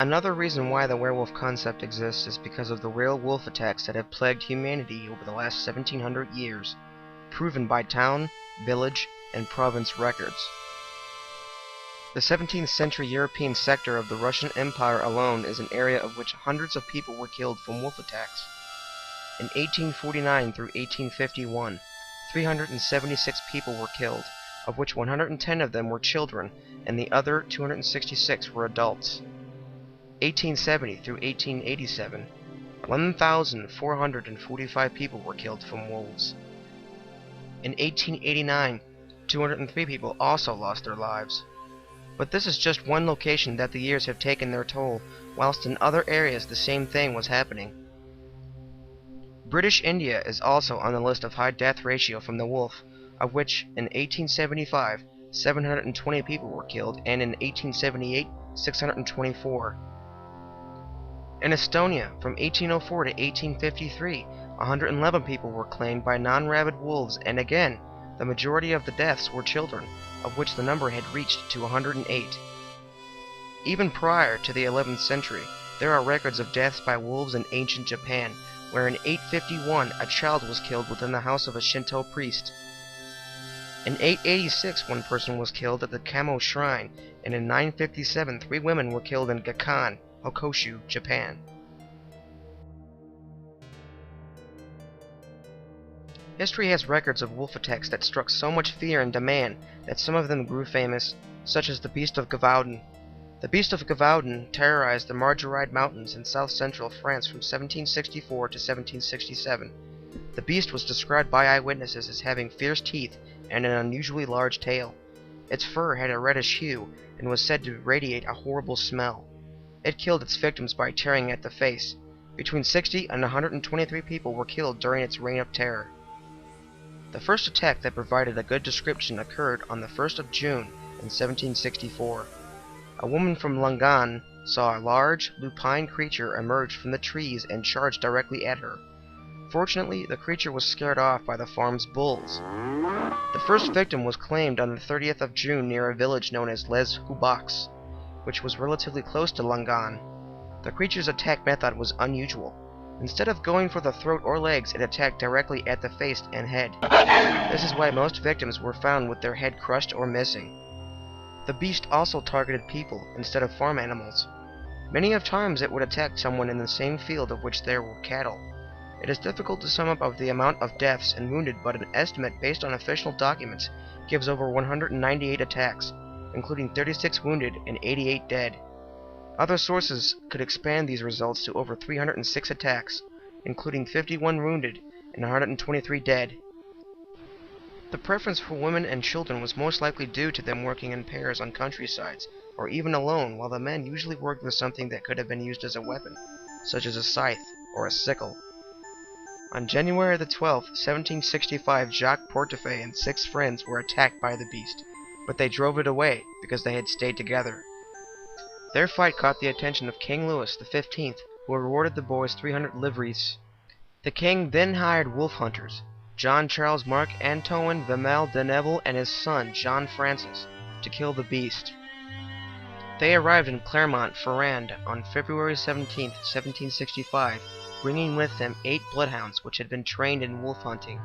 Another reason why the werewolf concept exists is because of the real wolf attacks that have plagued humanity over the last 1700 years, proven by town, village, and province records. The 17th century European sector of the Russian Empire alone is an area of which hundreds of people were killed from wolf attacks. In 1849 through 1851, 376 people were killed, of which 110 of them were children, and the other 266 were adults. 1870 through 1887, 1,445 people were killed from wolves. In 1889, 203 people also lost their lives. But this is just one location that the years have taken their toll, whilst in other areas the same thing was happening. British India is also on the list of high death ratio from the wolf, of which in 1875, 720 people were killed, and in 1878, 624. In Estonia, from 1804 to 1853, 111 people were claimed by non-rabid wolves, and again, the majority of the deaths were children, of which the number had reached to 108. Even prior to the 11th century, there are records of deaths by wolves in ancient Japan, where in 851 a child was killed within the house of a Shinto priest. In 886 one person was killed at the Kamo Shrine, and in 957 3 women were killed in Gakkan, Hokkaido, Japan. History has records of wolf attacks that struck so much fear and demand that some of them grew famous, such as the Beast of Gevaudan. The Beast of Gevaudan terrorized the Margeride Mountains in south-central France from 1764 to 1767. The beast was described by eyewitnesses as having fierce teeth and an unusually large tail. Its fur had a reddish hue and was said to radiate a horrible smell. It killed its victims by tearing at the face. Between 60 and 123 people were killed during its reign of terror. The first attack that provided a good description occurred on the 1st of June in 1764. A woman from Langan saw a large, lupine creature emerge from the trees and charge directly at her. Fortunately, the creature was scared off by the farm's bulls. The first victim was claimed on the 30th of June near a village known as Les Hubaks, which was relatively close to Langan. The creature's attack method was unusual. Instead of going for the throat or legs, it attacked directly at the face and head. This is why most victims were found with their head crushed or missing. The beast also targeted people instead of farm animals. Many of times it would attack someone in the same field of which there were cattle. It is difficult to sum up of the amount of deaths and wounded, but an estimate based on official documents gives over 198 attacks, including 36 wounded and 88 dead. Other sources could expand these results to over 306 attacks, including 51 wounded and 123 dead. The preference for women and children was most likely due to them working in pairs on countrysides, or even alone, while the men usually worked with something that could have been used as a weapon, such as a scythe or a sickle. On January the 12th, 1765, Jacques Portefeuille and 6 friends were attacked by the beast, but they drove it away because they had stayed together. Their fight caught the attention of King Louis XV, who rewarded the boys 300 livres. The king then hired wolf hunters, John Charles Marc Antoine Vimel de Neville and his son, John Francis, to kill the beast. They arrived in Clermont-Ferrand on February 17, 1765, bringing with them 8 bloodhounds which had been trained in wolf hunting.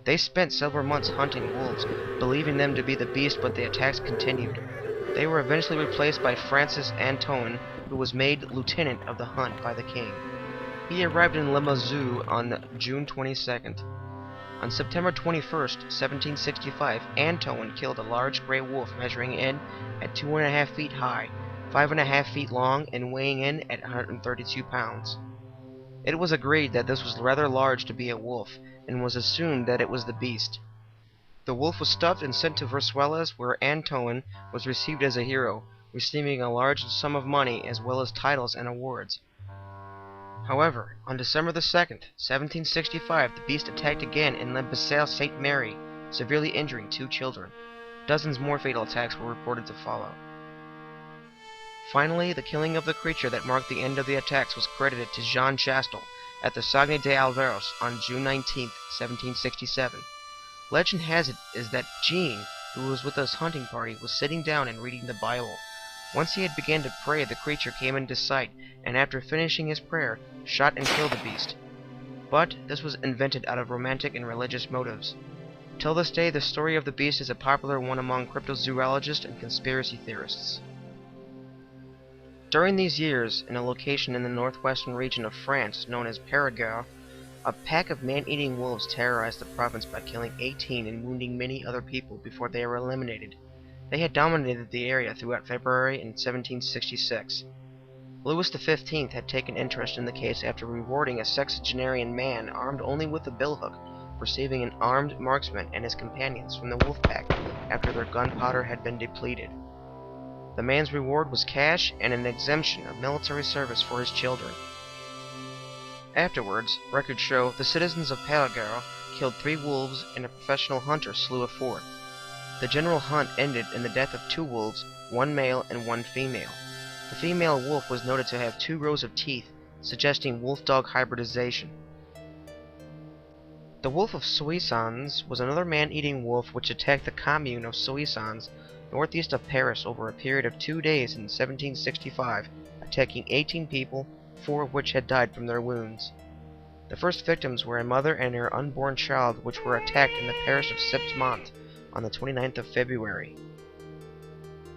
They spent several months hunting wolves, believing them to be the beast, but the attacks continued. They were eventually replaced by Francis Antoine, who was made lieutenant of the hunt by the king. He arrived in Limousin on June 22nd. On September 21st, 1765, Antoine killed a large gray wolf measuring in at 2.5 feet high, 5.5 feet long, and weighing in at 132 pounds. It was agreed that this was rather large to be a wolf, and was assumed that it was the beast. The wolf was stuffed and sent to Versailles, where Antoine was received as a hero, receiving a large sum of money as well as titles and awards. However, on December the 2nd, 1765, the beast attacked again in Le Bessel-Sainte-Marie, severely injuring 2 children. Dozens more fatal attacks were reported to follow. Finally, the killing of the creature that marked the end of the attacks was credited to Jean Chastel at the Saguenay des Alveros on June 19, 1767. Legend has it is that Jean, who was with this hunting party, was sitting down and reading the Bible. Once he had begun to pray, the creature came into sight, and after finishing his prayer, shot and killed the beast. But this was invented out of romantic and religious motives. Till this day, the story of the beast is a popular one among cryptozoologists and conspiracy theorists. During these years, in a location in the northwestern region of France known as Paraga, a pack of man-eating wolves terrorized the province by killing 18 and wounding many other people before they were eliminated. They had dominated the area throughout February in 1766. Louis XV had taken interest in the case after rewarding a sexagenarian man armed only with a billhook for saving an armed marksman and his companions from the wolf pack after their gunpowder had been depleted. The man's reward was cash and an exemption of military service for his children. Afterwards, records show the citizens of Paraga killed 3 wolves and a professional hunter slew a 4th. The general hunt ended in the death of 2 wolves, 1 male and 1 female. The female wolf was noted to have 2 rows of teeth, suggesting wolf-dog hybridization. The Wolf of Soissons was another man-eating wolf which attacked the commune of Soissons, northeast of Paris, over a period of 2 days in 1765, attacking 18 people, 4 of which had died from their wounds. The first victims were a mother and her unborn child, which were attacked in the parish of Septmont on the 29th of February.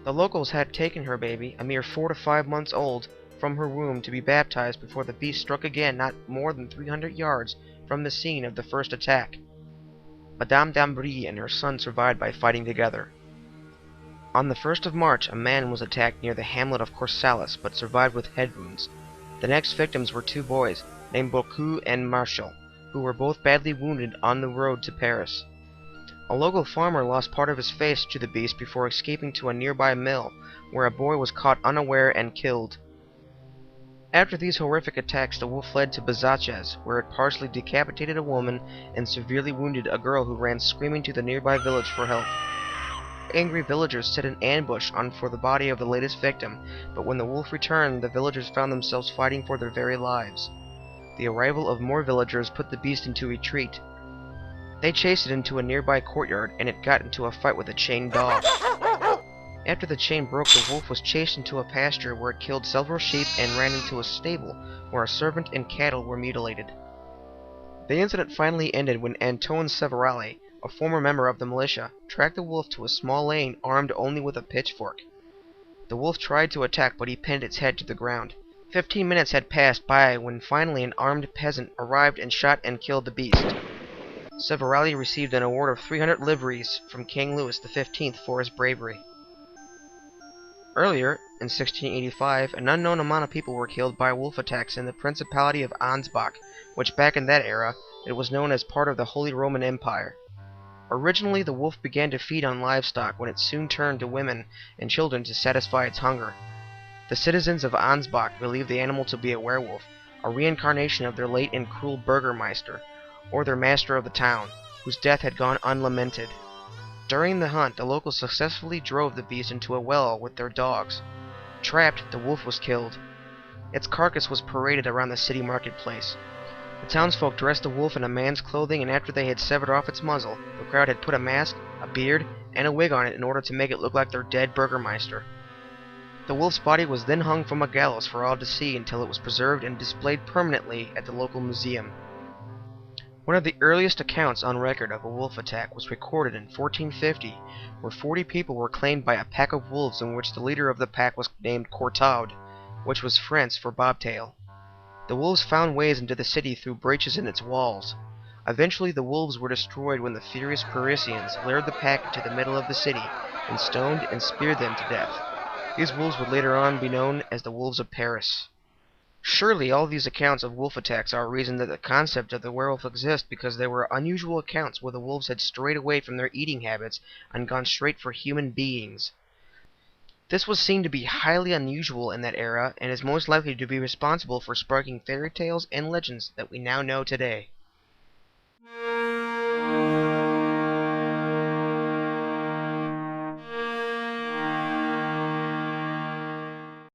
The locals had taken her baby, a mere 4 to 5 months old, from her womb to be baptized before the beast struck again not more than 300 yards from the scene of the first attack. Madame d'Ambry and her son survived by fighting together. On the 1st of March, a man was attacked near the hamlet of Corsalis, but survived with head wounds. The next victims were 2 boys, named Beaucoup and Marshall, who were both badly wounded on the road to Paris. A local farmer lost part of his face to the beast before escaping to a nearby mill, where a boy was caught unaware and killed. After these horrific attacks, the wolf fled to Bezaches, where it partially decapitated a woman and severely wounded a girl who ran screaming to the nearby village for help. Angry villagers set an ambush for the body of the latest victim, but when the wolf returned, the villagers found themselves fighting for their very lives. The arrival of more villagers put the beast into retreat. They chased it into a nearby courtyard, and it got into a fight with a chained dog. After the chain broke, the wolf was chased into a pasture where it killed several sheep and ran into a stable where a servant and cattle were mutilated. The incident finally ended when Antoine Severale, a former member of the militia, tracked the wolf to a small lane armed only with a pitchfork. The wolf tried to attack, but he pinned its head to the ground. 15 minutes had passed by when finally an armed peasant arrived and shot and killed the beast. Severale received an award of 300 livres from King Louis XV for his bravery. Earlier, in 1685, an unknown amount of people were killed by wolf attacks in the Principality of Ansbach, which back in that era, it was known as part of the Holy Roman Empire. Originally, the wolf began to feed on livestock when it soon turned to women and children to satisfy its hunger. The citizens of Ansbach believed the animal to be a werewolf, a reincarnation of their late and cruel burgomaster, or their master of the town, whose death had gone unlamented. During the hunt, the locals successfully drove the beast into a well with their dogs. Trapped, the wolf was killed. Its carcass was paraded around the city marketplace. The townsfolk dressed the wolf in a man's clothing, and after they had severed off its muzzle, the crowd had put a mask, a beard, and a wig on it in order to make it look like their dead burgomaster. The wolf's body was then hung from a gallows for all to see until it was preserved and displayed permanently at the local museum. One of the earliest accounts on record of a wolf attack was recorded in 1450, where 40 people were claimed by a pack of wolves in which the leader of the pack was named Courtaud, which was French for bobtail. The wolves found ways into the city through breaches in its walls. Eventually the wolves were destroyed when the furious Parisians lured the pack into the middle of the city and stoned and speared them to death. These wolves would later on be known as the Wolves of Paris. Surely all these accounts of wolf attacks are a reason that the concept of the werewolf exists, because there were unusual accounts where the wolves had strayed away from their eating habits and gone straight for human beings. This was seen to be highly unusual in that era, and is most likely to be responsible for sparking fairy tales and legends that we now know today.